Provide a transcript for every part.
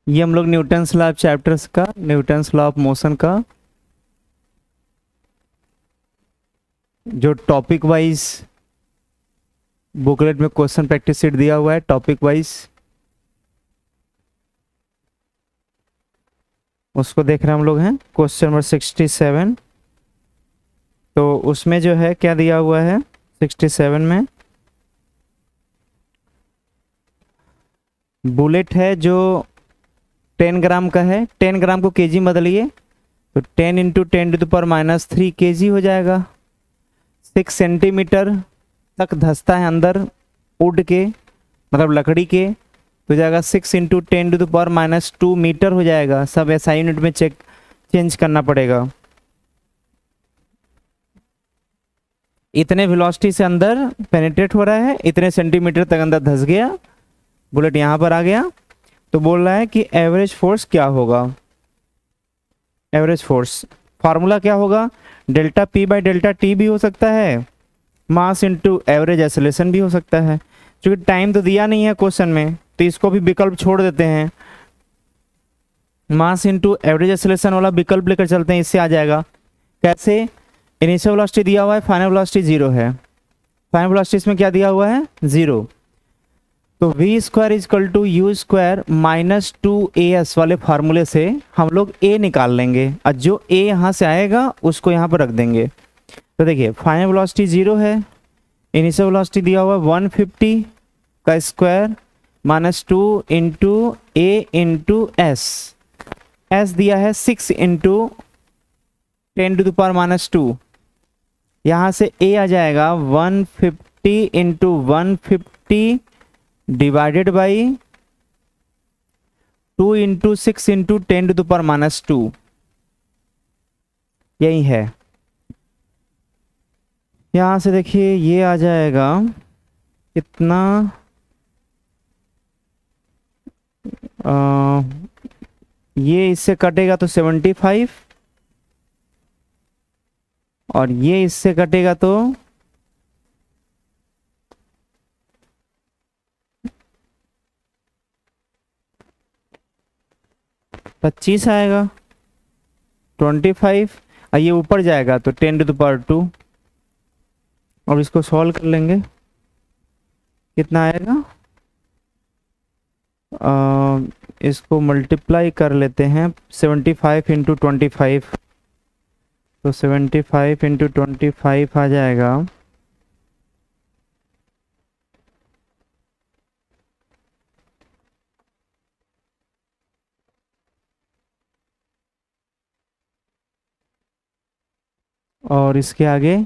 ये हम लोग न्यूटन्स लॉ ऑफ चैप्टर्स का, न्यूटन्स लॉ ऑफ मोशन का जो टॉपिक वाइज बुकलेट में क्वेश्चन प्रैक्टिस सीट दिया हुआ है, टॉपिक वाइज उसको देख रहे हैं हम लोग हैं। क्वेश्चन नंबर 67, तो उसमें जो है क्या दिया हुआ है 67 में, बुलेट है जो 10 ग्राम का है, 10 ग्राम को केजी में बदलिए तो 10 इंटू 10⁻³ केजी हो जाएगा। 6 सेंटीमीटर तक धंसता है अंदर वुड के, मतलब लकड़ी के, हो जाएगा 6 इंटू 10⁻² मीटर हो जाएगा। सब SI यूनिट में चेंज करना पड़ेगा। इतने वेलोसिटी से अंदर पेनिट्रेट हो रहा है, इतने सेंटीमीटर तक अंदर धंस गया, बुलेट यहाँ पर आ गया। तो बोल रहा है कि एवरेज फोर्स क्या होगा। एवरेज फोर्स फार्मूला क्या होगा, delta P by delta T भी हो सकता है, मास इंटू एवरेज एक्सेलरेशन भी हो सकता है। क्योंकि टाइम तो दिया नहीं है क्वेश्चन में, तो इसको भी विकल्प छोड़ देते हैं। मास इंटू एवरेज एक्सेलरेशन वाला विकल्प लेकर चलते हैं, इससे आ जाएगा। कैसे, इनिशियल वेलोसिटी दिया हुआ है, फाइनल वेलोसिटी 0 है। फाइनल वेलोसिटी इसमें क्या दिया हुआ है 0, तो v² = u² माइनस 2as वाले फार्मूले से हम लोग a निकाल लेंगे, और जो a यहाँ से आएगा उसको यहाँ पर रख देंगे। तो देखिए फाइनल वेलोसिटी 0 है, इनिशियल वेलोसिटी दिया हुआ 150 का square minus 2 into a into s दिया है 6 इंटू 10⁻²। यहाँ से a आ जाएगा 150 into 150 divided by 2 into 6 into 10⁻²। यही है। यहां से देखिए ये आ जाएगा कितना, ये इससे कटेगा तो 75, और ये इससे कटेगा तो 25 आएगा, 25, और ये ऊपर जाएगा तो 10⁻²। अब इसको सॉल्व कर लेंगे, कितना आएगा, इसको मल्टीप्लाई कर लेते हैं 75 इंटू 25, तो 75 इंटू 25 आ जाएगा और इसके आगे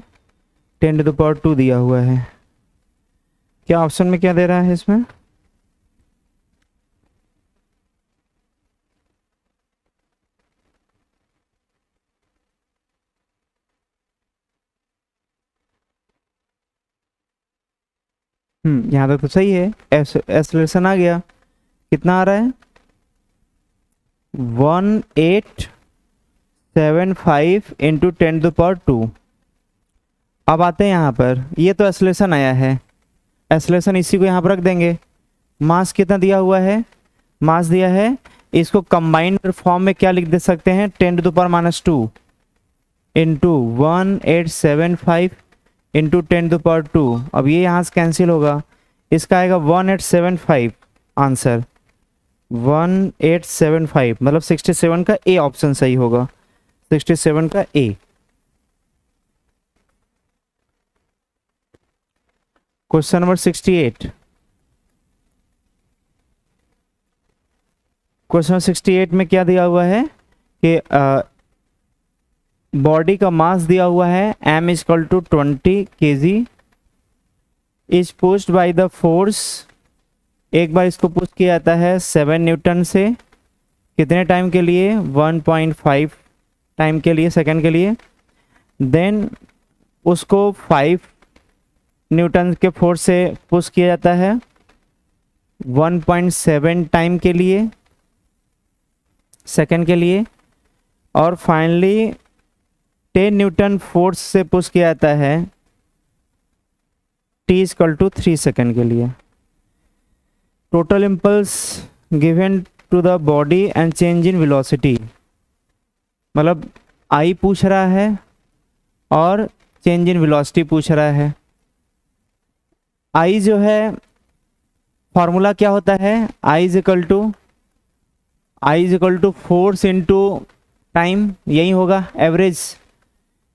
10⁻² दिया हुआ है। क्या ऑप्शन में क्या दे रहा है इसमें, यहाँ तक तो सही है। एक्सेलरेशन आ गया, कितना आ रहा है 1875 इंटू 10⁻²। अब आते हैं यहाँ पर, ये तो एक्सेलरेशन आया है, एक्सेलरेशन इसी को यहाँ पर रख देंगे। मास कितना दिया हुआ है, मास दिया है, इसको कंबाइंड फॉर्म में क्या लिख दे सकते हैं 10⁻² इंटू 1875 इंटू 10⁻²। अब ये यहाँ से कैंसिल होगा, इसका आएगा 1875 आंसर, 1875 मतलब 67 का ए ऑप्शन सही होगा, 67 का ए। क्वेश्चन नंबर 68, क्वेश्चन 68 में क्या दिया हुआ है कि बॉडी का मास दिया हुआ है m = 20 kg is pushed by the force. एक बार इसको पुश किया जाता है 7 न्यूटन से, कितने टाइम के लिए 1.5 टाइम के लिए, सेकंड के लिए। देन उसको 5 न्यूटन के फोर्स से पुश किया जाता है 1.7 टाइम के लिए, सेकंड के लिए। और फाइनली 10 न्यूटन फोर्स से पुश किया जाता है t = 3 सेकंड के लिए। Total impulse given to the body and change in velocity, मतलब आई पूछ रहा है और चेंज इन वेलोसिटी पूछ रहा है। आई जो है फॉर्मूला क्या होता है, I is equal to force into time, यही होगा एवरेज।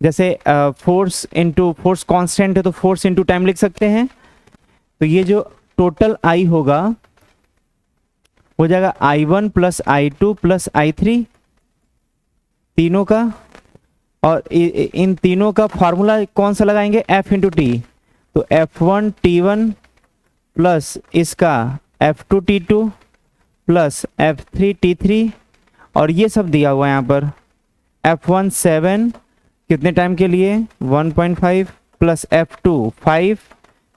जैसे फोर्स इनटू फोर्स कांस्टेंट है तो फोर्स इनटू टाइम लिख सकते हैं। तो ये जो टोटल आई होगा हो जाएगा I1 plus I2 plus I3 तीनों का, और इन तीनों का फॉर्मूला कौन सा लगाएंगे, F इंटू टी। तो F1 T1 प्लस इसका F2 T2 plus F3 T3, और ये सब दिया हुआ है यहाँ पर। F1 7 कितने टाइम के लिए 1.5 प्लस F2 5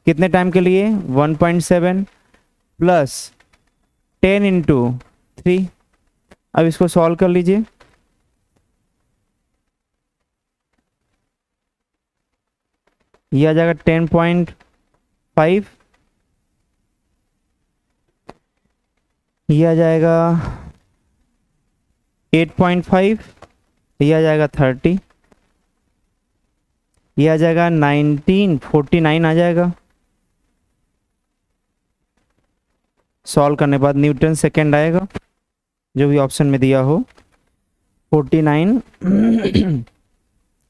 कितने टाइम के लिए 1.7 प्लस 10 इंटू 3। अब इसको सॉल्व कर लीजिए। ये आ जाएगा 10.5, ये आ जाएगा 8.5, ये आ जाएगा 30, ये आ जाएगा 1949 आ जाएगा। सॉल्व करने के बाद न्यूटन सेकेंड आएगा, जो भी ऑप्शन में दिया हो 49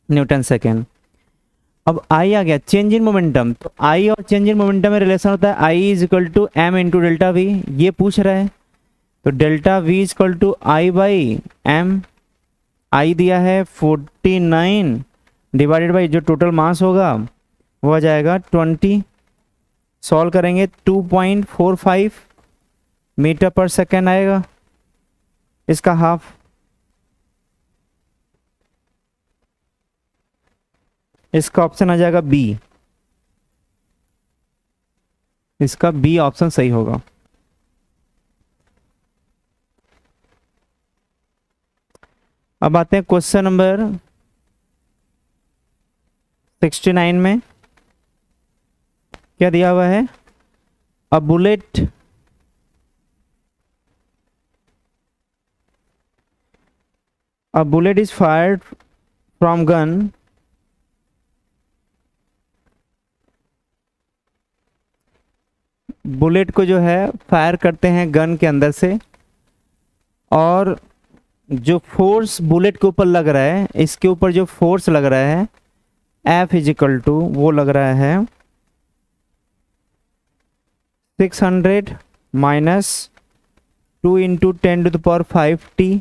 न्यूटन सेकेंड। अब आई आ गया चेंज इन मोमेंटम, तो आई और चेंज इन मोमेंटम में रिलेशन होता है I is equal to M into delta V, ये पूछ रहा है। तो delta V is equal to I by M, I दिया है 49 डिवाइडेड बाई जो टोटल मास होगा वो आ जाएगा 20। सॉल्व करेंगे 2.45 मीटर पर सेकेंड आएगा, इसका हाफ। इसका ऑप्शन आ जाएगा बी, इसका बी ऑप्शन सही होगा। अब आते हैं क्वेश्चन नंबर 69 में। क्या दिया हुआ है, a bullet is fired from gun bullet को जो है फायर करते हैं गन के अंदर से, और जो फोर्स बुलेट के ऊपर लग रहा है, इसके ऊपर जो फोर्स लग रहा है F इज इक्वल टू वो लग रहा है 600 minus 2 into 10 to the power 5t,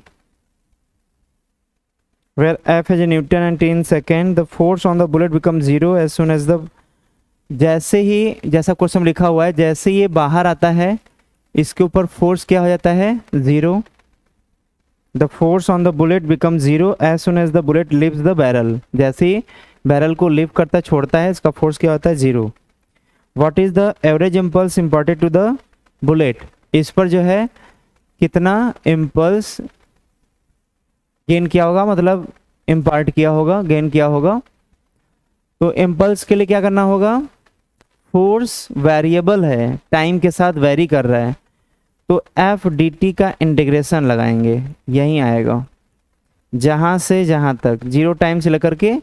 where F is a Newton and t in second, the force on the bullet becomes zero as soon as the, जैसे ही जैसा question लिखा हुआ है, जैसे ये बाहर आता है इसके ऊपर फोर्स क्या हो जाता है zero. The force on the bullet become zero as soon as the bullet leaves the barrel, जैसे ही बैरल को लिव करता छोड़ता है इसका फोर्स क्या होता है zero. What is the average impulse imparted to the bullet, इस पर जो है कितना इम्पल्स गेन किया होगा, मतलब इम्पार्ट किया होगा, गेन किया होगा। तो इम्पल्स के लिए क्या करना होगा, फोर्स वेरिएबल है, टाइम के साथ वेरी कर रहा है, तो एफ डी टी का इंटीग्रेशन लगाएंगे, यहीं आएगा जहाँ से जहाँ तक, जीरो टाइम से लेकर के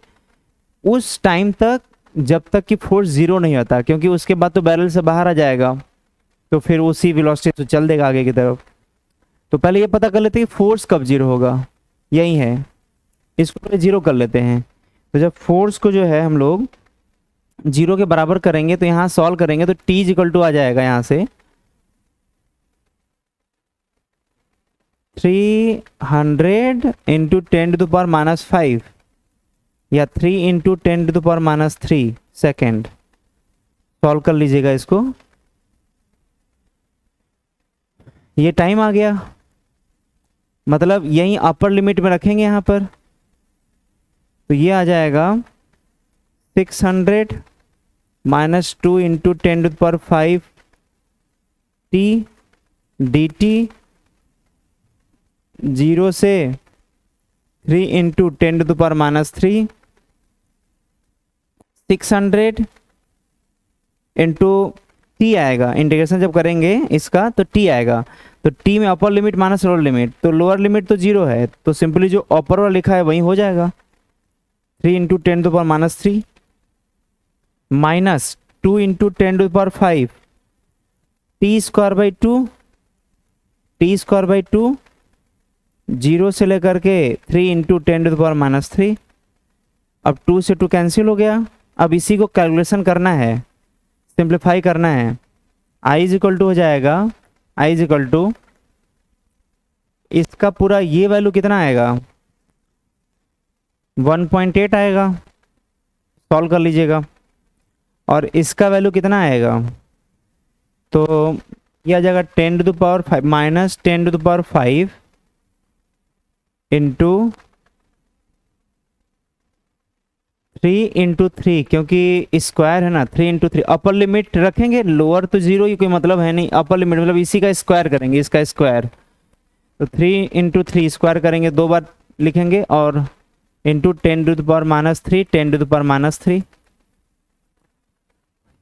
उस टाइम तक जब तक कि फोर्स जीरो नहीं होता, क्योंकि उसके बाद तो बैरल से बाहर आ जाएगा तो फिर उसी वेलोसिटी से चल देगा आगे की तरफ। तो पहले ये पता कर लेते हैं कि फोर्स कब जीरो होगा, यही है, इसको पहले जीरो कर लेते हैं। तो जब फोर्स को जो है हम लोग जीरो के बराबर करेंगे तो यहाँ सॉल्व करेंगे तो टी इज इक्वल टू आ जाएगा यहाँ से 300 into 10 to the power minus 5 या 3 into 10 to the power minus 3 second. Solve कर लीजिएगा इसको, ये टाइम आ गया, मतलब यही अपर लिमिट में रखेंगे यहाँ पर, तो ये आ जाएगा 600 minus 2 into 10 to the power 5 T D T, zero से 3 into 10 to the power minus 3, 600 into T आएगा, इंटीग्रेशन जब करेंगे इसका तो टी आएगा। तो टी में upper limit minus lower limit, तो लोअर लिमिट तो 0 है, तो सिंपली जो अपर वाला लिखा है वही हो जाएगा। 3 into 10⁻³ minus 2 into 10⁵ T square by 2, T square by 2 0 से लेकर के 3 इंटू 10⁻³ अब 2 से 2 कैंसिल हो गया। अब इसी को कैलकुलेशन करना है, सिंप्लीफाई करना है। i इज इक्वल टू हो जाएगा, i इज इक्वल टू इसका पूरा ये वैल्यू कितना आएगा 1.8 आएगा, सॉल्व कर लीजिएगा। और इसका वैल्यू कितना आएगा, तो ये आ जाएगा 10⁵ माइनस 10⁵ इंटू 3 इंटू 3, क्योंकि स्क्वायर है ना, 3 इंटू 3 अपर लिमिट रखेंगे, लोअर तो 0 ही कोई मतलब है नहीं, अपर लिमिट मतलब इसी का स्क्वायर करेंगे, इसका स्क्वायर। तो 3 इंटू 3 स्क्वायर करेंगे, 2 बार लिखेंगे, और इंटू 10⁻³ 10⁻³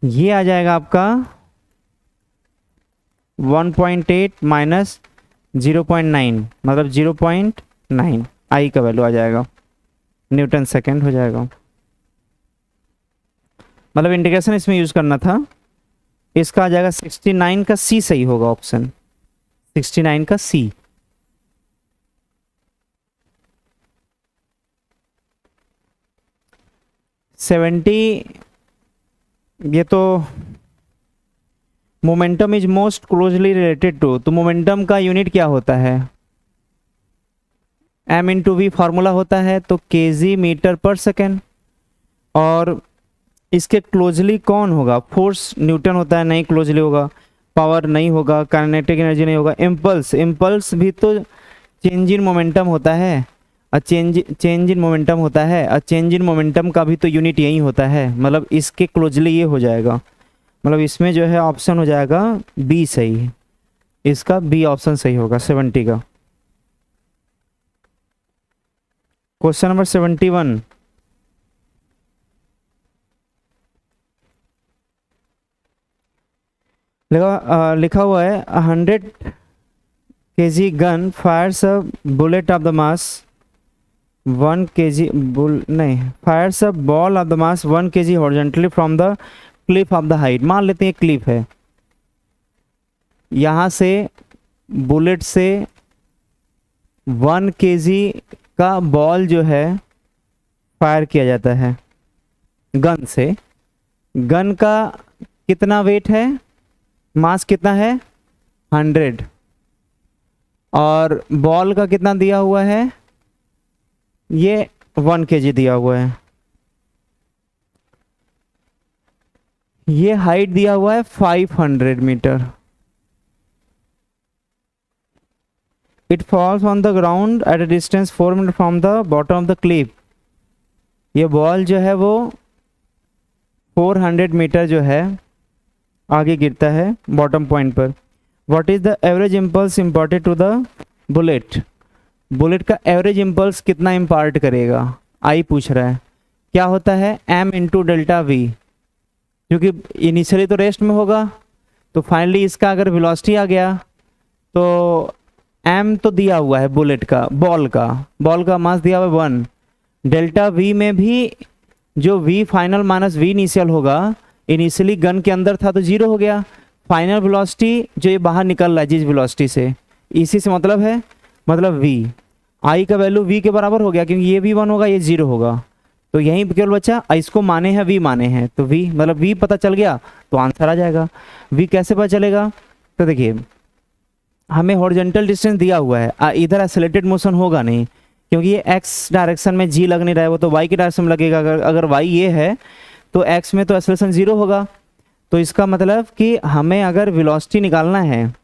ये आ जाएगा आपका 1.8 माइनस 0.9 मतलब 0.9 आई का वैल्यू आ जाएगा, न्यूटन सेकेंड हो जाएगा। मतलब इंटीग्रेशन इसमें यूज करना था। इसका आ जाएगा 69 का सी सही होगा, ऑप्शन 69 का सी। ये तो momentum is most closely related to, तो मोमेंटम का यूनिट क्या होता है, m इंटू वी फार्मूला होता है, तो kg मीटर पर सेकेंड। और इसके क्लोजली कौन होगा, फोर्स न्यूटन होता है, नहीं क्लोजली होगा, पावर नहीं होगा, काइनेटिक एनर्जी नहीं होगा, इम्पल्स, इम्पल्स भी तो चेंज इन मोमेंटम होता है, और चेंज इन मोमेंटम होता है, और चेंज इन मोमेंटम का भी तो यूनिट यही होता है। मतलब इसके क्लोजली ये हो जाएगा, मतलब इसमें जो है ऑप्शन हो जाएगा बी सही, इसका बी ऑप्शन सही होगा 70 का। क्वेश्चन नंबर 71, लिखा हुआ है 100 kg gun Fyers a bullet of the mass 1 kg Fyers a ball of the mass 1 kg horizontally from the Cliff of the height. मान लेते हैं क्लिफ है, यहाँ से बुलेट से 1 kg का बॉल जो है फायर किया जाता है गन से। गन का कितना वेट है, मास कितना है 100, और बॉल का कितना दिया हुआ है, ये 1 kg दिया हुआ है, ये हाइट दिया हुआ है 500 metre. It falls on the ground at a distance 4 metre from the bottom of the cliff. ये बॉल जो है वो 400 मीटर जो है आगे गिरता है बॉटम पॉइंट पर। What is the average impulse imparted to the bullet. Bullet का एवरेज इम्पल्स कितना इम्पार्ट करेगा, आई पूछ रहा है। क्या होता है m इंटू डेल्टा वी, क्योंकि इनिशियली तो रेस्ट में होगा, तो फाइनली इसका अगर वेलोसिटी आ गया तो m तो दिया हुआ है बुलेट का, बॉल का मास दिया हुआ है 1। डेल्टा वी में भी जो v final minus v initial होगा, इनिशियली गन के अंदर था तो 0 हो गया। फाइनल वेलोसिटी जो ये बाहर निकल रहा है जिस वेलोसिटी से, इसी से मतलब है, मतलब v, i का वैल्यू v के बराबर हो गया, क्योंकि ये भी 1 होगा ये 0 होगा, तो यहीं केवल बच्चा इसको माने हैं v माने हैं, तो v मतलब v पता चल गया तो आंसर आ जाएगा। v कैसे पता चलेगा, तो देखिए हमें हॉरिजॉन्टल डिस्टेंस दिया हुआ है, इधर एक्सेलरेटेड मोशन होगा नहीं, क्योंकि ये x डायरेक्शन में g लग नहीं रहा है, वो तो y के डायरेक्शन में लगेगा। अगर y ये है तो x में तो एक्सेलरेशन 0 होगा। तो इसका मतलब कि हमें अगर वेलोसिटी निकालना है,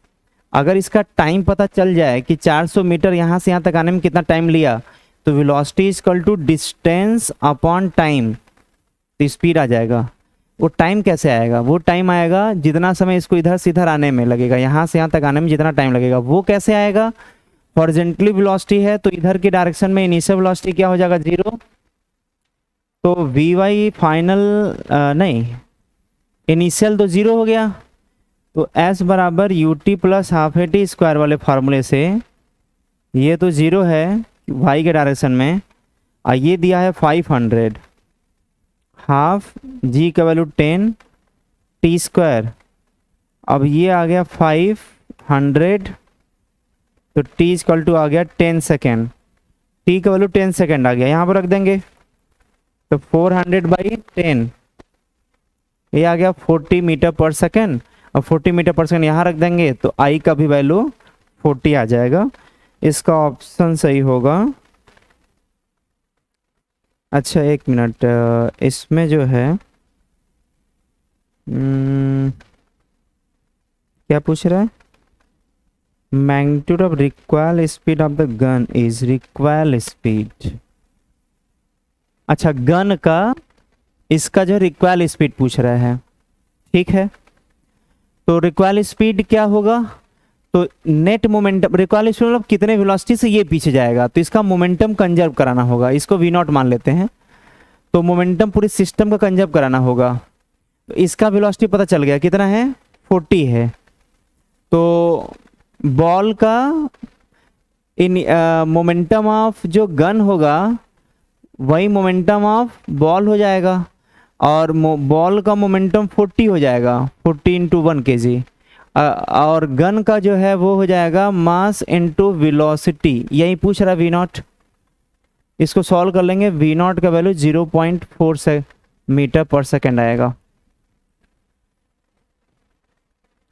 अगर इसका टाइम पता चल जाए कि 400 मीटर यहाँ से यहाँ तक आने में कितना टाइम लिया, तो velocity is equal to distance upon time, तो स्पीड आ जाएगा। वो टाइम कैसे आएगा, वो टाइम आएगा जितना समय इसको इधर से इधर आने में लगेगा, यहाँ से यहाँ तक आने में जितना टाइम लगेगा, वो कैसे आएगा। हॉरिजॉन्टली वेलोसिटी है तो इधर की डायरेक्शन में इनिशियल वेलोसिटी क्या हो जाएगा 0, तो वी वाई फाइनल नहीं, इनिशियल तो 0 हो गया, तो s बराबर U T plus half A T square वाले फार्मूले से ये तो 0 है y के डायरेक्शन में, और ये दिया है 500, हाफ g का वैल्यू 10 टी स्क्वायर, अब ये आ गया 500, तो t इक्वल टू आ गया 10 सेकेंड, t का वैल्यू 10 सेकेंड आ गया, यहाँ पर रख देंगे तो 400/10, ये आ गया 40 मीटर पर सेकेंड, और 40 मीटर पर सेकेंड यहाँ रख देंगे तो i का भी वैल्यू 40 आ जाएगा। इसका ऑप्शन सही होगा। अच्छा एक मिनट, इसमें जो है क्या पूछ रहा है, magnitude of recoil speed of the gun is recoil speed. अच्छा गन का इसका जो रिक्वायल स्पीड पूछ रहा है, ठीक है। तो रिक्वायल स्पीड क्या होगा, तो नेट मोमेंटम, रिक्वायल स्पीड मतलब कितने वेलोसिटी से ये पीछे जाएगा, तो इसका मोमेंटम कंजर्व कराना होगा, इसको वी नॉट मान लेते हैं। तो मोमेंटम पूरे सिस्टम का कंजर्व कराना होगा, तो इसका वेलोसिटी पता चल गया कितना है, 40 है। तो बॉल का इन मोमेंटम ऑफ जो गन होगा वही मोमेंटम ऑफ बॉल हो जाएगा, और बॉल का मोमेंटम 40 हो जाएगा, 40 × 1 kg, और गन का जो है वो हो जाएगा मास इनटू वेलोसिटी, यही पूछ रहा है वी नॉट। इसको सॉल्व कर लेंगे, वी नॉट का वैल्यू 0.4 मीटर पर सेकेंड आएगा।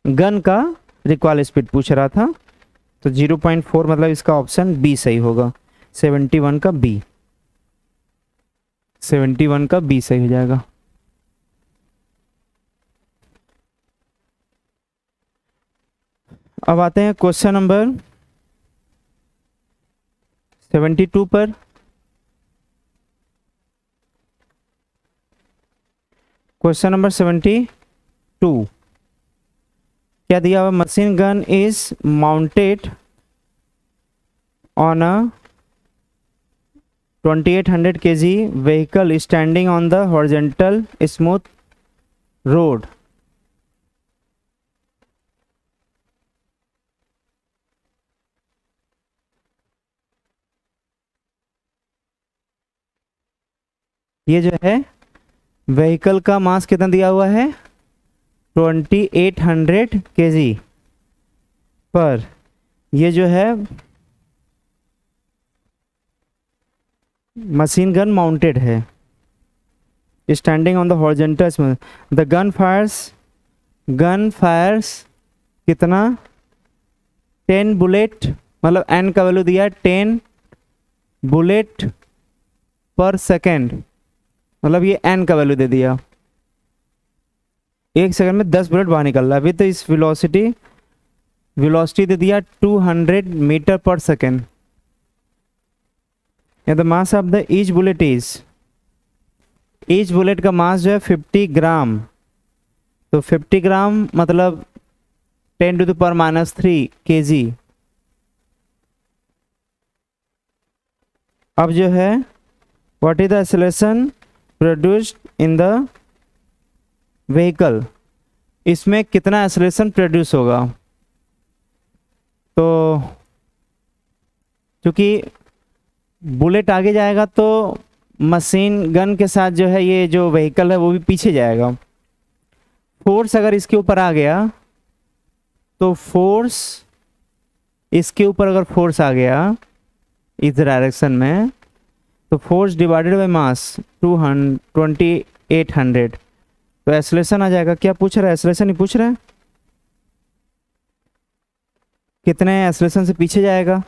गन का रिक्वायल स्पीड पूछ रहा था, तो 0.4 मतलब इसका ऑप्शन बी सही होगा, 71 का बी, 71 का बी सही हो जाएगा। अब आते हैं क्वेश्चन नंबर 72 पर। क्वेश्चन नंबर 72 क्या दिया हुआ, machine gun is mounted on a 2800 kg vehicle standing on the horizontal smooth road. ये जो है व्हीकल का मास कितना दिया हुआ है, 2800 kg पर, ये जो है मशीन गन माउंटेड है, standing on the horizontal, the gun fires कितना, 10 बुलेट, मतलब एन का वैल्यू दिया है 10 बुलेट पर सेकेंड, मतलब ये एन का वैल्यू दे दिया, एक सेकंड में 10 बुलेट बाहर निकल रहा है। अभी तो इस वेलोसिटी दे दिया 200 मीटर पर second. The mass of the each bullet का मास जो है 50 ग्राम, तो 50 ग्राम मतलब 10⁻³ kg। अब जो है what is the acceleration produced in the vehicle, इसमें कितना एक्सेलरेशन प्रोड्यूस होगा। तो क्योंकि बुलेट आगे जाएगा तो मशीन गन के साथ जो है ये जो व्हीकल है वो भी पीछे जाएगा। फोर्स अगर इसके ऊपर आ गया तो फोर्स इसके ऊपर अगर फोर्स आ गया इस डायरेक्शन में, तो फोर्स डिवाइडेड बाय मास 2800, तो एक्सेलरेशन आ जाएगा। क्या पूछ रहा है, एक्सेलरेशन ही पूछ रहा है, कितने एक्सेलरेशन से पीछे जाएगा।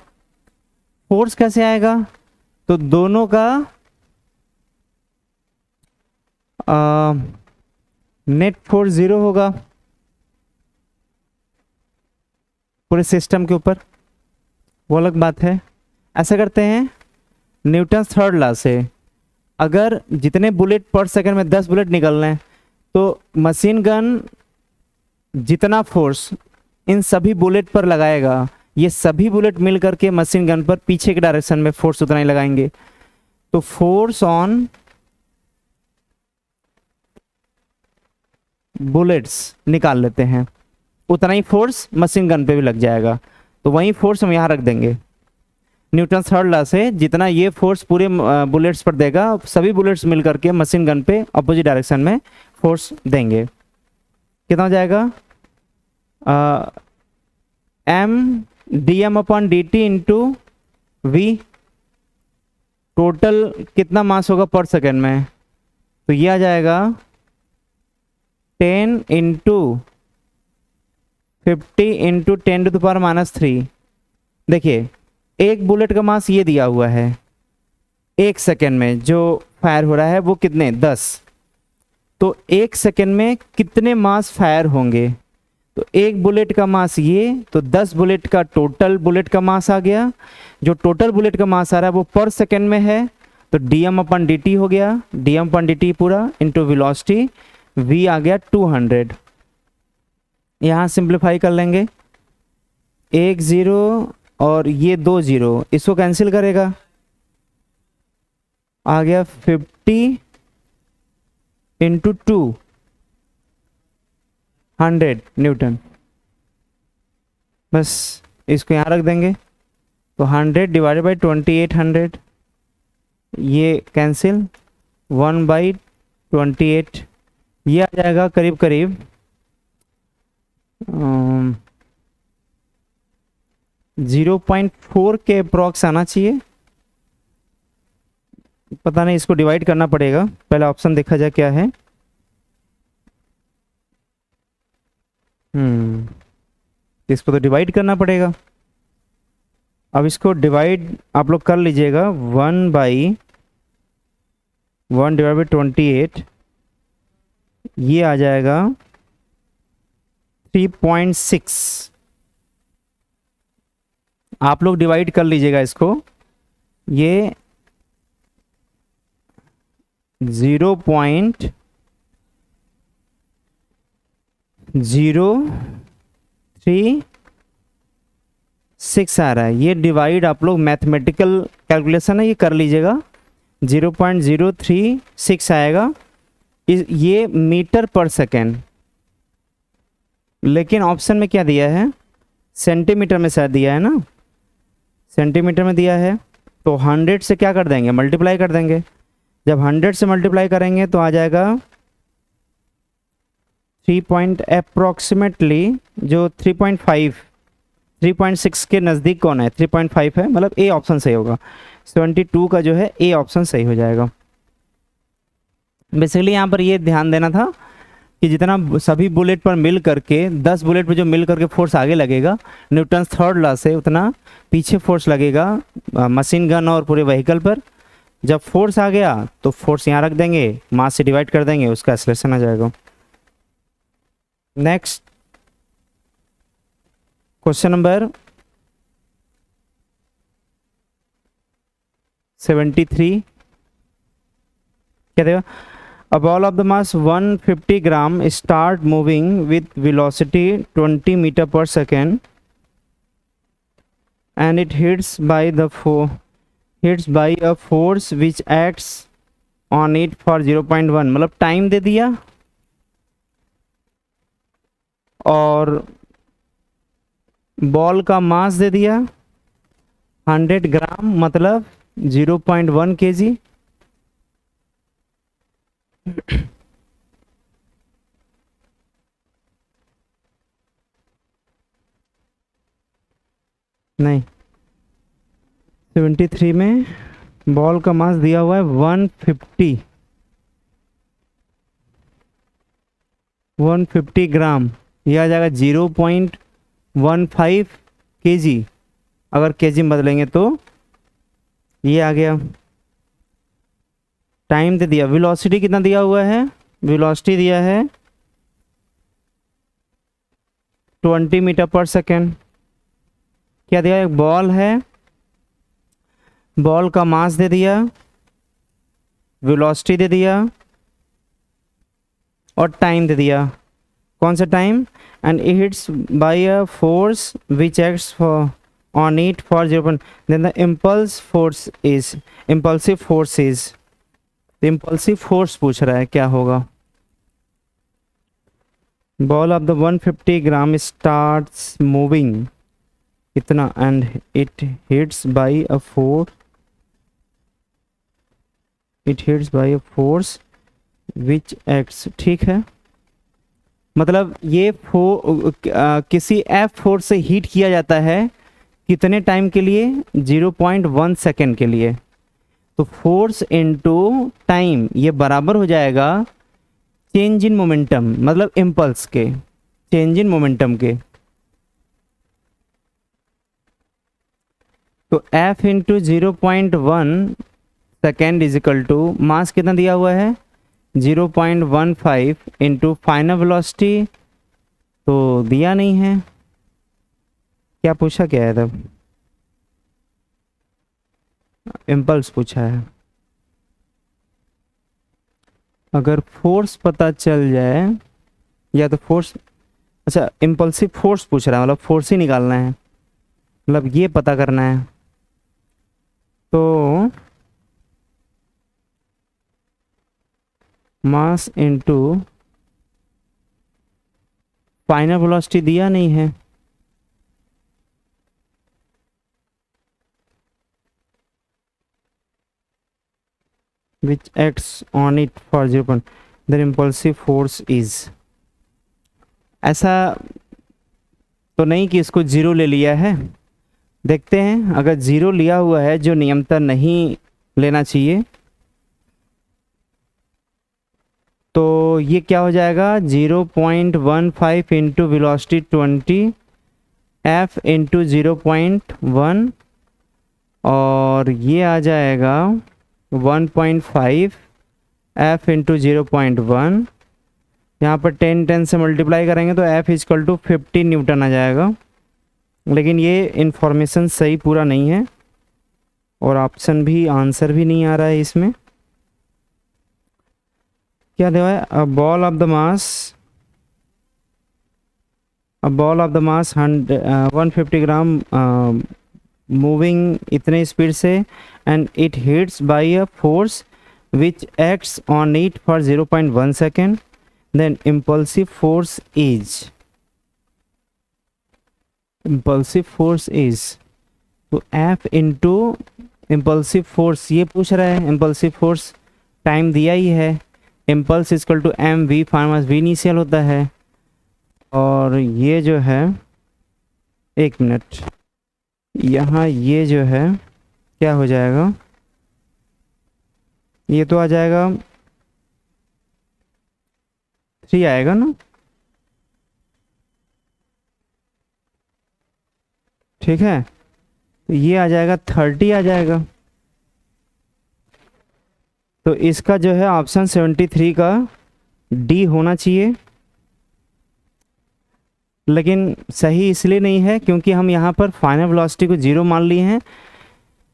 फोर्स कैसे आएगा, तो दोनों का नेट फोर्स 0 होगा पूरे सिस्टम के ऊपर, वो अलग बात है। ऐसा करते हैं न्यूटन थर्ड लॉ से, अगर जितने बुलेट पर सेकंड में 10 बुलेट निकल रहे हैं तो मशीन गन जितना फोर्स इन सभी बुलेट पर लगाएगा, ये सभी बुलेट मिल करके मशीन गन पर पीछे के डायरेक्शन में फोर्स उतना ही लगाएंगे। तो फोर्स ऑन बुलेट्स निकाल लेते हैं, उतना ही फोर्स मशीन गन पे भी लग जाएगा, तो वही फोर्स हम यहाँ रख देंगे। न्यूटन थर्ड लॉ से जितना ये फोर्स पूरे बुलेट्स पर देगा, सभी बुलेट्स मिल करके मशीन गन पे अपोजिट डायरेक्शन में फोर्स देंगे। कितना हो जाएगा? M D M upon D T into V. Total कितना मास होगा पर सेकेंड में? तो ये आ जाएगा 10 इंटू 50 इंटू 10⁻³ देखिए एक बुलेट का मास ये दिया हुआ है, एक सेकेंड में जो फायर हो रहा है वो कितने? 10। तो एक सेकेंड में कितने मास फायर होंगे? तो एक बुलेट का मास ये, तो 10 बुलेट का टोटल बुलेट का मास आ गया। जो टोटल बुलेट का मास आ रहा है वो पर सेकेंड में है, तो dm/dt हो गया, dm/dt पूरा इंटू वेलोसिटी v आ गया 200। यहाँ सिंप्लीफाई कर लेंगे, 1 0 और ये 2 0, इसको कैंसिल करेगा, आ गया 50 इंटू 200 न्यूटन। बस इसको यहाँ रख देंगे, तो 100 डिवाइडेड बाई 2800, ये कैंसिल, 1/28, ये आ जाएगा करीब करीब 0.4 के अप्रॉक्स आना चाहिए। पता नहीं, इसको डिवाइड करना पड़ेगा, पहले ऑप्शन देखा जाए क्या है। इसको तो डिवाइड करना पड़ेगा। अब इसको डिवाइड आप लोग कर लीजिएगा, 1/1/28, ये आ जाएगा 3.6। आप लोग डिवाइड कर लीजिएगा इसको, ये 0.036 आ रहा है। ये डिवाइड आप लोग मैथमेटिकल कैलकुलेशन है, ये कर लीजिएगा, 0.036 आएगा। ये मीटर पर सेकेंड, लेकिन ऑप्शन में क्या दिया है? सेंटीमीटर में शायद दिया है ना, सेंटीमीटर में दिया है। तो 100 से क्या कर देंगे? मल्टीप्लाई कर देंगे। जब 100 से मल्टीप्लाई करेंगे तो आ जाएगा 3.अप्रोक्सीमेटली जो 3.5 3.6 के नज़दीक कौन है? 3.5 है, मतलब ए ऑप्शन सही होगा। 72 का जो है ए ऑप्शन सही हो जाएगा। बेसिकली यहाँ पर ये ध्यान देना था कि जितना सभी बुलेट पर मिल करके 10 बुलेट पर जो मिल करके फोर्स आगे लगेगा न्यूटन थर्ड लॉ से, उतना पीछे फोर्स लगेगा मशीन गन और पूरे व्हीकल पर। जब फोर्स आ गया तो फोर्स यहाँ रख देंगे, मास से डिवाइड कर देंगे, उसका एक्सेलरेशन आ जाएगा। नेक्स्ट क्वेश्चन नंबर 73 क्या देगा? A ball of the mass 150 gram start moving with velocity 20 meter per second and it hits by a force which acts on it for 0.1। मतलब टाइम दे दिया और बॉल का मास दे दिया 100 ग्राम, मतलब 0.1 kg। नहीं, 73 में बॉल का मास दिया हुआ है 150 ग्राम, यह आ जाएगा 0.15 kg। अगर केजी में बदलेंगे तो ये आ गया। टाइम दे दिया, वेलोसिटी कितना दिया हुआ है? वेलोसिटी दिया है 20 मीटर पर सेकेंड। क्या दिया? एक बॉल है, बॉल का मास दे दिया, वेलोसिटी दे दिया और टाइम दे दिया। कौन सा time? And it hits by a force which acts on it for 0. Then the impulsive force is, impulsive force पूछ रहा है क्या होगा? Ball of the 150 gram starts moving इतना and it hits by a force which acts, ठीक है। मतलब ये किसी एफ फोर्स से हीट किया जाता है कितने टाइम के लिए, 0.1 सेकेंड के लिए। तो फोर्स इनटू टाइम ये बराबर हो जाएगा चेंज इन मोमेंटम, मतलब इम्पल्स के, चेंज इन मोमेंटम के। तो F into 0.1 second is equal to mass कितना दिया हुआ है 0.15 इंटू फाइनल वेलोसिटी तो दिया नहीं है, क्या पूछा क्या है तब, इम्पल्स पूछा है। अगर फोर्स पता चल जाए या तो फोर्स, अच्छा इम्पल्सिव फोर्स पूछ रहा है, मतलब फोर्स ही निकालना है, मतलब ये पता करना है। तो मास इनटू फाइनल वेलोसिटी दिया नहीं है, which acts on it for 0. The impulsive force is, ऐसा तो नहीं कि इसको जीरो ले लिया है। देखते हैं अगर जीरो लिया हुआ है जो नियमता नहीं लेना चाहिए तो ये क्या हो जाएगा 0.15 इंटू वेलोसिटी 20 F इंटू 0.1 और ये आ जाएगा 1.5 F इंटू 0.1, यहाँ पर 10 से मल्टीप्लाई करेंगे तो F इजकल टू 50 न्यूटन आ जाएगा। लेकिन ये इन्फॉर्मेशन सही पूरा नहीं है और ऑप्शन भी आंसर भी नहीं आ रहा है इसमें। क्या दिया है, a ball of the mass 150 gram moving इतने स्पीड से and it hits by a force which acts on it for 0.1 second, then impulsive force is तो F इंटू इम्पल्सिव फोर्स ये पूछ रहा है, इम्पल्सिव फोर्स टाइम दिया ही है, impulse is equal to M V फार्मस वी इनिशियल होता है और ये जो है 1 मिनट यहाँ ये जो है क्या हो जाएगा, ये तो आ जाएगा 3 आएगा ना, ठीक है। तो ये आ जाएगा 30 आ जाएगा। तो इसका जो है ऑप्शन 73 का डी होना चाहिए, लेकिन सही इसलिए नहीं है क्योंकि हम यहाँ पर फाइनल वेलोसिटी को 0 मान लिए हैं।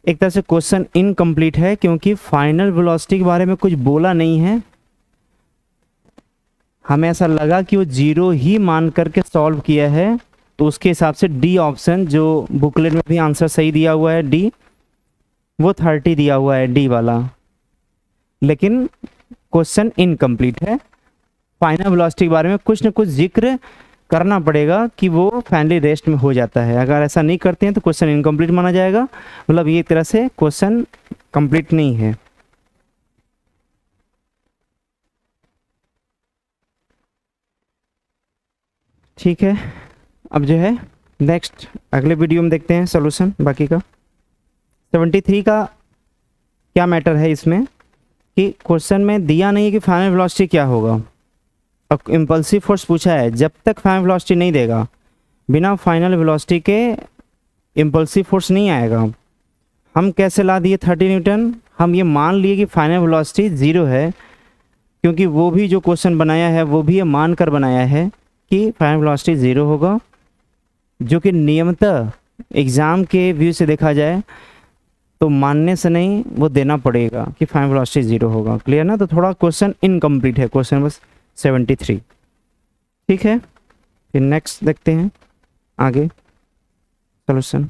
एक तरह से क्वेश्चन इनकम्प्लीट है क्योंकि फाइनल वेलोसिटी के बारे में कुछ बोला नहीं है। हमें ऐसा लगा कि वो 0 ही मान करके सॉल्व किया है, तो उसके हिसाब से डी ऑप्शन जो बुकलेट में भी आंसर सही दिया हुआ है डी, वो 30 दिया हुआ है डी वाला, लेकिन क्वेश्चन इनकम्प्लीट है। फाइनल वेलोसिटी के बारे में कुछ न कुछ जिक्र करना पड़ेगा कि वो फाइनली रेस्ट में हो जाता है। अगर ऐसा नहीं करते हैं तो क्वेश्चन इनकम्प्लीट माना जाएगा, मतलब ये एक तरह से क्वेश्चन कंप्लीट नहीं है। ठीक है, अब जो है नेक्स्ट अगले वीडियो में देखते हैं सॉल्यूशन बाकी का। 73 का क्या मैटर है इसमें कि क्वेश्चन में दिया नहीं कि फाइनल वेलोसिटी क्या होगा, अब इम्पल्सिव फोर्स पूछा है। जब तक फाइनल वेलोसिटी नहीं देगा, बिना फाइनल वेलोसिटी के इम्पल्सिव फोर्स नहीं आएगा। हम कैसे ला दिए 30 न्यूटन, हम ये मान लिए कि फाइनल वेलोसिटी 0 है क्योंकि वो भी जो क्वेश्चन बनाया है वो भी ये मान कर बनाया है कि फाइनल वेलोसिटी 0 होगा, जो कि नियमतः एग्ज़ाम के व्यू से देखा जाए तो मानने से नहीं, वो देना पड़ेगा कि फाइनल वेलोसिटी 0 होगा। क्लियर ना, तो थोड़ा क्वेश्चन इनकम्प्लीट है, क्वेश्चन बस 73। ठीक है, फिर नेक्स्ट देखते हैं आगे सॉल्यूशन।